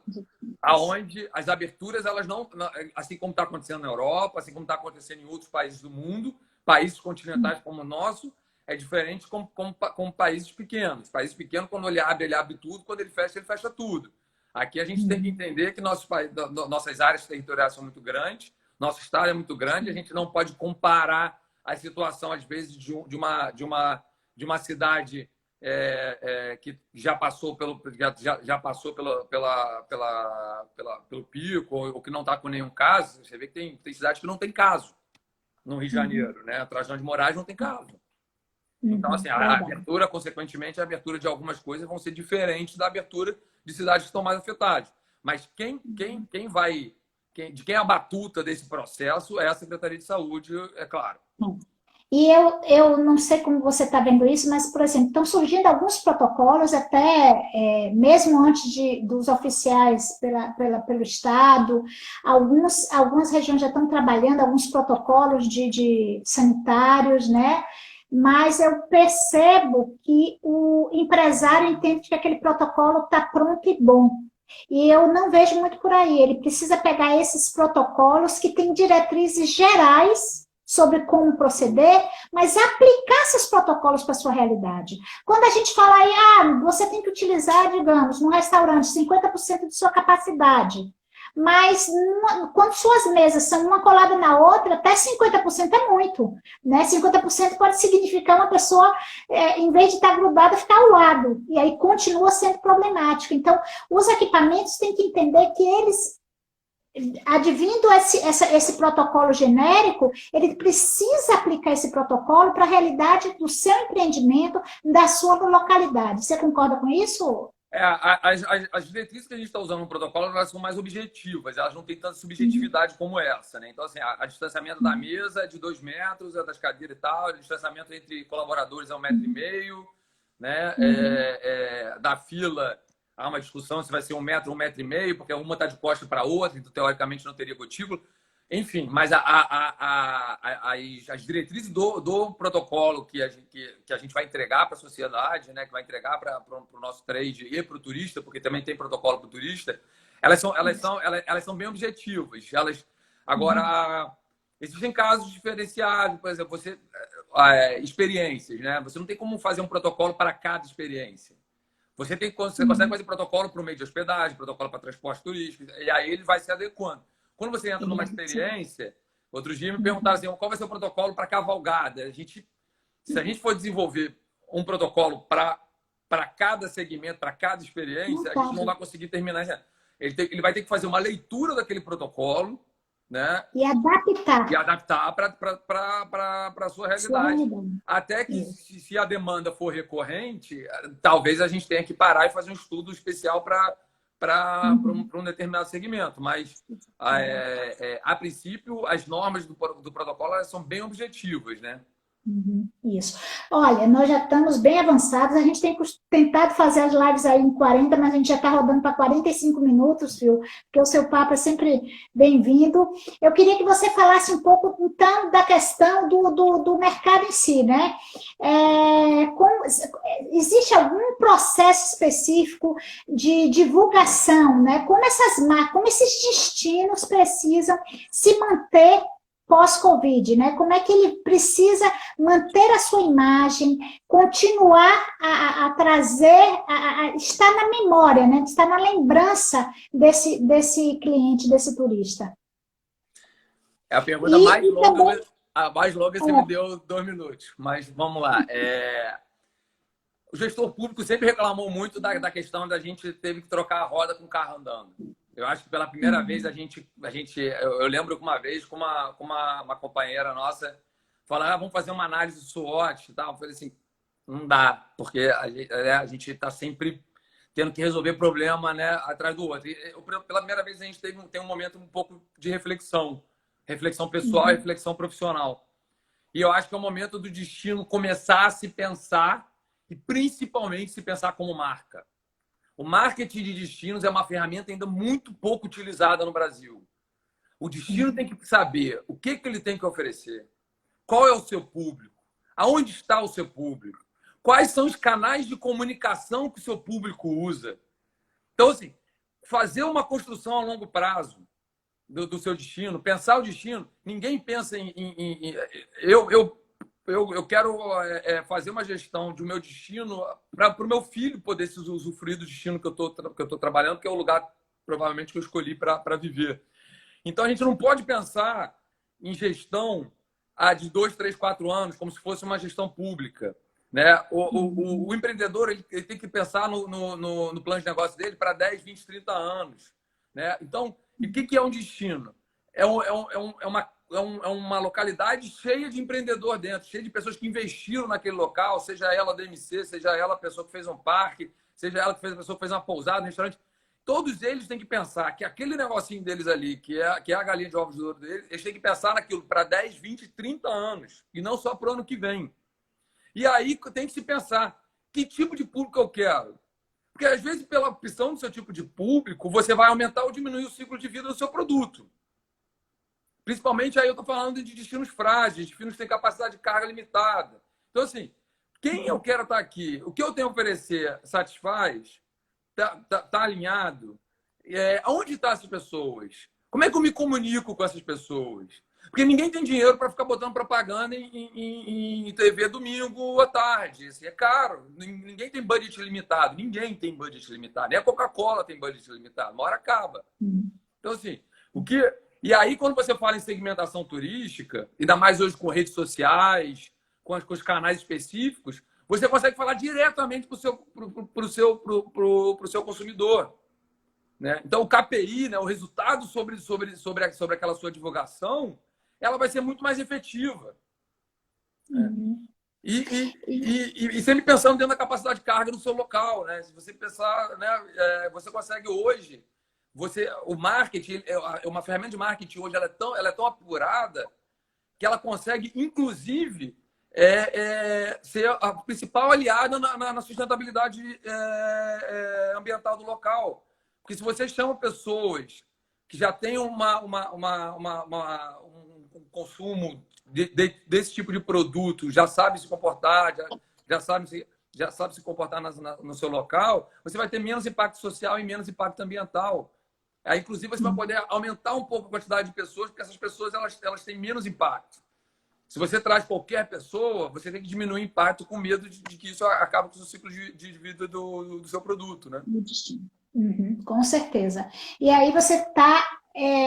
aonde as aberturas, elas não, assim como está acontecendo na Europa, assim como está acontecendo em outros países do mundo, países continentais como o nosso, é diferente como países pequenos. Países pequenos, quando ele abre tudo, quando ele fecha tudo. Aqui a gente tem que entender que nossas áreas territoriais são muito grandes, nosso estado é muito grande, a gente não pode comparar a situação, às vezes, de uma cidade que já passou pelo pico, ou que não está com nenhum caso. Você vê que tem cidades que não tem caso no Rio de Janeiro, né? A Trajano de Moraes não tem caso. Então, assim, a abertura, consequentemente, a abertura de algumas coisas vão ser diferentes da abertura de cidades que estão mais afetadas. Mas de quem é a batuta desse processo é a Secretaria de Saúde, é claro. E eu não sei como você está vendo isso, mas, por exemplo, estão surgindo alguns protocolos, até mesmo antes dos oficiais pelo Estado, algumas regiões já estão trabalhando alguns protocolos de sanitários, né? Mas eu percebo que o empresário entende que aquele protocolo está pronto e bom. E eu não vejo muito por aí. Ele precisa pegar esses protocolos que têm diretrizes gerais sobre como proceder, mas aplicar esses protocolos para a sua realidade. Quando a gente fala aí, você tem que utilizar, digamos, num restaurante, 50% de sua capacidade, mas quando suas mesas são uma colada na outra, até 50% é muito, né? 50% pode significar uma pessoa, em vez de estar grudada, ficar ao lado, e aí continua sendo problemático. Então, os equipamentos têm que entender que eles, advindo esse protocolo genérico, ele precisa aplicar esse protocolo para a realidade do seu empreendimento, da sua localidade. Você concorda com isso? As diretrizes que a gente está usando no protocolo, elas são mais objetivas, elas não têm tanta subjetividade como essa, né? Então, assim, a distanciamento da mesa é de 2 metros, das cadeiras e tal, o distanciamento entre colaboradores é 1,5 metro, né? Da fila, há uma discussão se vai ser 1 metro, 1,5 metro, porque uma está de costa para a outra, então, teoricamente, não teria gotícula. Enfim, mas as diretrizes do protocolo que a gente vai entregar para a sociedade, né, que vai entregar para o nosso trade e para o turista, porque também tem protocolo para o turista, elas são bem objetivas. Agora, existem casos diferenciados, por exemplo, experiências, né? Você não tem como fazer um protocolo para cada experiência. Você consegue fazer protocolo para o meio de hospedagem, protocolo para transporte turístico, e aí ele vai se adequando. Quando você entra numa experiência, outro dia me perguntaram assim, qual vai ser o protocolo para cavalgada? Se a gente for desenvolver um protocolo para cada segmento, para cada experiência, a gente não vai conseguir terminar. Ele vai ter que fazer uma leitura daquele protocolo, né? E adaptar para a sua realidade. Até que, se a demanda for recorrente, talvez a gente tenha que parar e fazer um estudo especial para um determinado segmento. Mas, a princípio, as normas do protocolo, elas são bem objetivas, né? Isso. Olha, nós já estamos bem avançados, a gente tem tentado fazer as lives aí em 40, mas a gente já está rodando para 45 minutos, viu? Porque o seu papo é sempre bem-vindo. Eu queria que você falasse um pouco, então, da questão do mercado em si, né? Existe algum processo específico de divulgação, né? Como essas marcas, como esses destinos precisam se manter pós-Covid, né? Como é que ele precisa manter a sua imagem, continuar a trazer, estar na memória, né? Estar na lembrança desse cliente, desse turista. É a pergunta mais longa, também, a mais longa você me deu 2 minutos, mas vamos lá. O gestor público sempre reclamou muito da questão da gente teve que trocar a roda com o carro andando. Eu acho que pela primeira vez eu lembro que uma vez com uma companheira nossa falando, vamos fazer uma análise SWOT e tal. Eu falei assim, não dá, porque a gente está sempre tendo que resolver problema, né, atrás do outro. Pela primeira vez a gente tem um momento um pouco de reflexão pessoal e reflexão profissional. E eu acho que é o momento do destino começar a se pensar e principalmente se pensar como marca. O marketing de destinos é uma ferramenta ainda muito pouco utilizada no Brasil. O destino tem que saber o que ele tem que oferecer, qual é o seu público, aonde está o seu público, quais são os canais de comunicação que o seu público usa. Então, assim, fazer uma construção a longo prazo do seu destino, pensar o destino, ninguém pensa eu quero fazer uma gestão do meu destino para o meu filho poder se usufruir do destino que eu estou trabalhando, que é o lugar, provavelmente, que eu escolhi para viver. Então, a gente não pode pensar em gestão de 2, 3, 4 anos, como se fosse uma gestão pública. Né? O empreendedor ele tem que pensar no plano de negócio dele para 10, 20, 30 anos. Né? Então, e o que é um destino? É uma localidade cheia de empreendedor dentro, cheia de pessoas que investiram naquele local, seja ela DMC, seja ela a pessoa que fez um parque, seja ela a pessoa que fez uma pousada, um restaurante. Todos eles têm que pensar que aquele negocinho deles ali, que é a galinha de ovos de ouro deles, eles têm que pensar naquilo para 10, 20, 30 anos, e não só para o ano que vem. E aí tem que se pensar, que tipo de público eu quero? Porque, às vezes, pela opção do seu tipo de público, você vai aumentar ou diminuir o ciclo de vida do seu produto. Principalmente, aí eu estou falando de destinos frágeis, destinos que têm capacidade de carga limitada. Então, assim, quem eu quero estar aqui, o que eu tenho a oferecer satisfaz, tá alinhado? Onde estão essas pessoas? Como é que eu me comunico com essas pessoas? Porque ninguém tem dinheiro para ficar botando propaganda em TV domingo à tarde. Assim, é caro. Ninguém tem budget limitado. Ninguém tem budget limitado. Nem a Coca-Cola tem budget limitado. Uma hora acaba. Então, assim, E aí, quando você fala em segmentação turística, ainda mais hoje com redes sociais, com os canais específicos, você consegue falar diretamente para o seu consumidor. Né? Então, o KPI, né, o resultado sobre aquela sua divulgação, ela vai ser muito mais efetiva. E sempre pensando dentro da capacidade de carga do seu local. Né? Se você pensar, né, você consegue hoje... o marketing, uma ferramenta de marketing hoje, ela é tão apurada que ela consegue, inclusive, ser a principal aliada na sustentabilidade ambiental do local. Porque se você chama pessoas que já têm um consumo desse tipo de produto, já sabe se comportar, já sabe se comportar no seu local, você vai ter menos impacto social e menos impacto ambiental. Aí, inclusive, você vai poder aumentar um pouco a quantidade de pessoas, porque essas pessoas elas têm menos impacto. Se você traz qualquer pessoa, você tem que diminuir o impacto com medo de que isso acabe com o ciclo de vida do seu produto. Né? Com certeza. E aí você está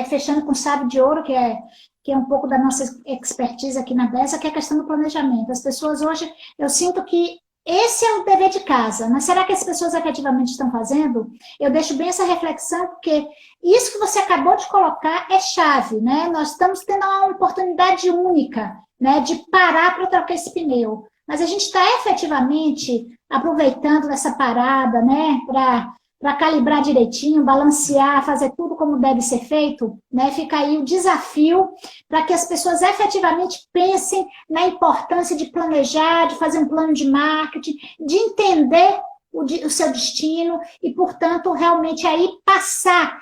fechando com chave de ouro, que é um pouco da nossa expertise aqui na Bessa, que é a questão do planejamento. As pessoas hoje, eu sinto que esse é o dever de casa, mas será que as pessoas efetivamente estão fazendo? Eu deixo bem essa reflexão, porque isso que você acabou de colocar é chave, né? Nós estamos tendo uma oportunidade única, né, de parar para trocar esse pneu. Mas a gente está efetivamente aproveitando essa parada, né, para calibrar direitinho, balancear, fazer tudo como deve ser feito, né? Fica aí o desafio para que as pessoas efetivamente pensem na importância de planejar, de fazer um plano de marketing, de entender o seu destino e, portanto, realmente aí passar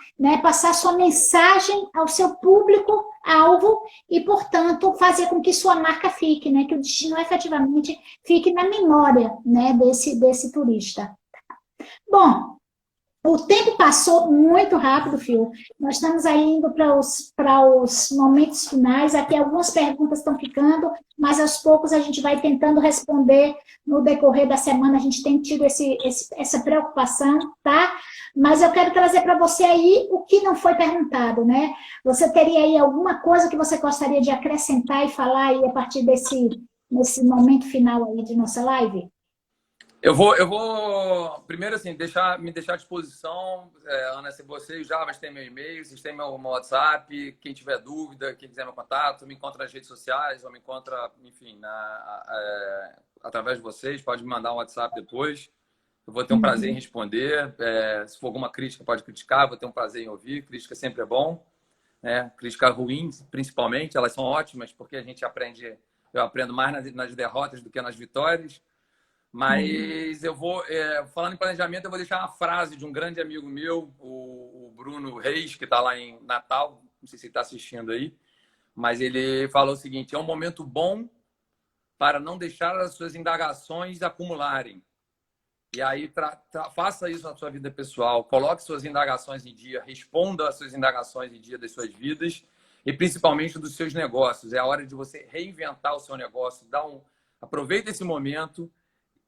sua mensagem ao seu público-alvo e, portanto, fazer com que sua marca fique, né? Que o destino efetivamente fique na memória, né, desse turista. Bom, O tempo passou muito rápido, Fio. Nós estamos aí indo para os momentos finais. Aqui algumas perguntas estão ficando, mas aos poucos a gente vai tentando responder no decorrer da semana. A gente tem tido essa preocupação, tá? Mas eu quero trazer para você aí o que não foi perguntado, né? Você teria aí alguma coisa que você gostaria de acrescentar e falar aí a partir nesse momento final aí de nossa live? Eu vou primeiro, assim, me deixar à disposição, Ana, se vocês já têm meu e-mail, vocês têm meu WhatsApp, quem tiver dúvida, quem quiser meu contato, me encontra nas redes sociais, ou me encontra, enfim, através de vocês, pode me mandar um WhatsApp depois. Eu vou ter um prazer em responder. Se for alguma crítica, pode criticar, vou ter um prazer em ouvir. Crítica sempre é bom, né? Crítica ruim, principalmente, elas são ótimas, porque a gente eu aprendo mais nas derrotas do que nas vitórias. Mas eu vou, falando em planejamento, eu vou deixar uma frase de um grande amigo meu, o Bruno Reis, que está lá em Natal, não sei se ele está assistindo aí, mas ele falou o seguinte: é um momento bom para não deixar as suas indagações acumularem. E aí, faça isso na sua vida pessoal, coloque suas indagações em dia, responda as suas indagações em dia das suas vidas e principalmente dos seus negócios. É a hora de você reinventar o seu negócio, aproveite esse momento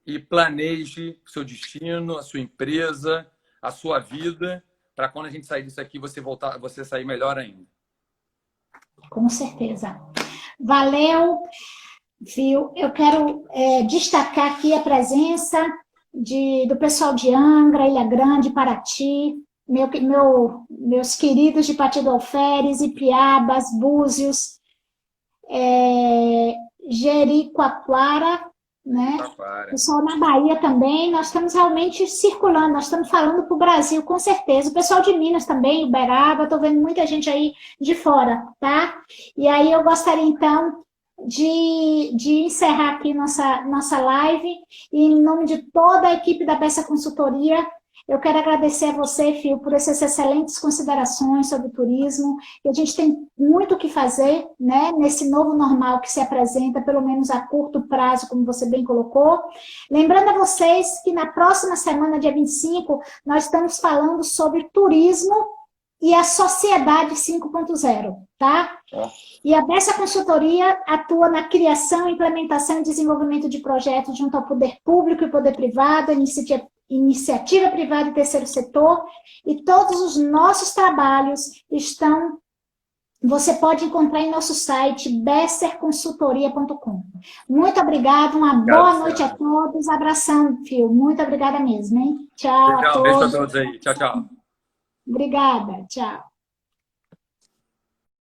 e planeje o seu destino, a sua empresa, a sua vida, para quando a gente sair disso aqui, você sair melhor ainda. Com certeza. Valeu, viu? Eu quero destacar aqui a presença do pessoal de Angra, Ilha Grande, Paraty, meus queridos de Partido Alferes, Ipiabas, Búzios, Jericoacoara, né? Pessoal na Bahia também, nós estamos realmente circulando, nós estamos falando para o Brasil, com certeza. O pessoal de Minas também, Uberaba, estou vendo muita gente aí de fora, tá? E aí eu gostaria, então, de encerrar aqui nossa live, e em nome de toda a equipe da Bessa Consultoria, eu quero agradecer a você, Fio, por essas excelentes considerações sobre o turismo. E a gente tem muito o que fazer, né, nesse novo normal que se apresenta, pelo menos a curto prazo, como você bem colocou. Lembrando a vocês que na próxima semana, dia 25, nós estamos falando sobre turismo e a sociedade 5.0, tá? E a Bessa Consultoria atua na criação, implementação e desenvolvimento de projetos junto ao poder público e poder privado, iniciativa privada e terceiro setor, e todos os nossos trabalhos você pode encontrar em nosso site besserconsultoria.com. Muito obrigada, uma boa noite a todos, abração, Fio, muito obrigada mesmo, hein? Tchau a todos. Beijo a todos aí, tchau, tchau. Obrigada, tchau.